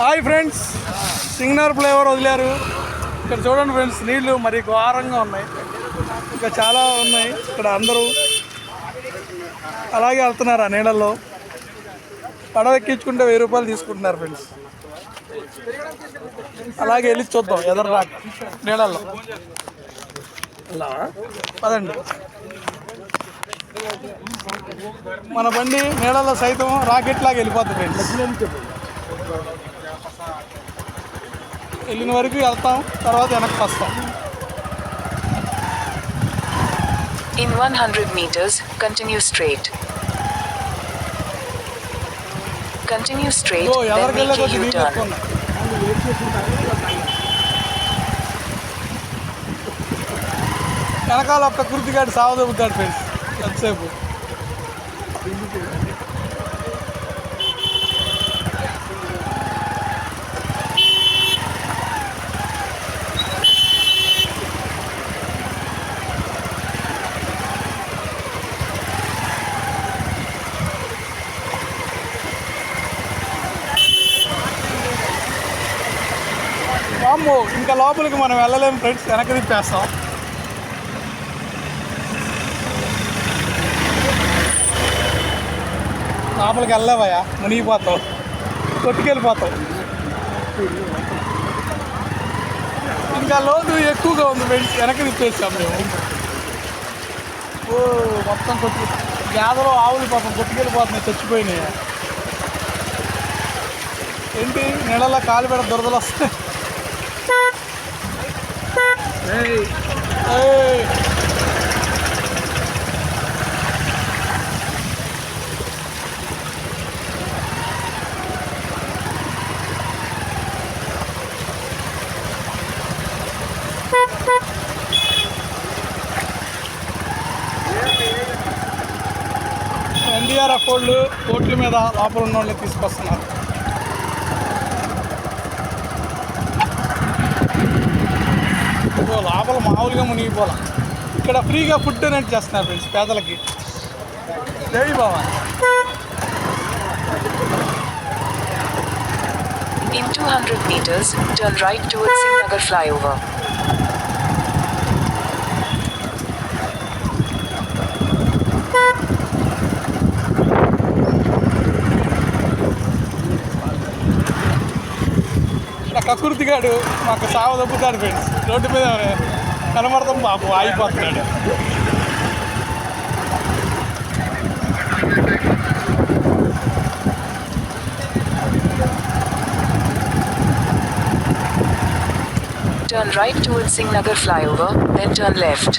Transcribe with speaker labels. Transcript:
Speaker 1: Hi friends, సింగనర్ flavour వదిలారు. ఇక్కడ చూడండి ఫ్రెండ్స్, నీళ్లు మరి ఘోరంగా ఉన్నాయి. ఇంకా చాలా ఉన్నాయి. ఇక్కడ అందరూ అలాగే వెళ్తున్నారు ఆ నీళ్ళల్లో. పడవ ఎక్కించుకుంటే 1000 రూపాయలు తీసుకుంటున్నారు ఫ్రెండ్స్. అలాగే వెళ్ళి చూద్దాం ఎదరు నీళ్ళల్లో. పదండి. మన బండి నీళ్ళలో సైతం రాకెట్ లాగా వెళ్ళిపోతుంది ఫ్రెండ్స్. వెళ్ళిన వరకు వెళ్తాం, తర్వాత వెనక్కి వస్తాం.
Speaker 2: In 100 meters, continue straight. Continue straight, then make a U-turn.
Speaker 1: వెనకాల ఒక్క కుర్తిగాడు సావదొబ్బుతాడు ఫ్రెండ్స్ ఎంతసేపు. వామ్మో, ఇంకా లోపలికి మనం వెళ్ళలేము ఫ్రెండ్స్, వెనక్కి తిప్పేస్తాం. లోపలికి వెళ్ళలేవయ్యా, మునిగిపోతాం, కొట్టుకెళ్ళిపోతాం. ఇంకా లోతు ఎక్కువగా ఉంది ఫ్రెండ్స్, వెనక్కి తిప్పేస్తాం మేము. ఓ మొత్తం గేదలో ఆవులు పాపం కొట్టుకెళ్ళిపోతున్నాయి, చచ్చిపోయినాయి. ఏంటి నీళ్ళలో కాలు పెడ దురదలు వస్తాయి. ఎన్డీఆర్ఎఫ్ వాళ్ళు బోట్ల మీద లోపల ఉన్న వాళ్ళని తీసుకొస్తున్నారు. లోపల మామూలుగా మునిగిపోవాలి. ఇక్కడ ఫ్రీగా ఫుడ్ డొనేట్ చేస్తున్నారు ఫ్రెండ్స్ పేదలకి. జై బాబా.
Speaker 2: In 200 meters, turn right towards Singnagar flyover.
Speaker 1: కకుర్తిగాడు మాకు సావదొబ్బుతాడు ఫ్రెండ్స్. రోడ్డు మీద కనబడతాం, బాబు ఆగిపోతున్నాడు.
Speaker 2: Turn right towards Singnagar flyover, then turn left.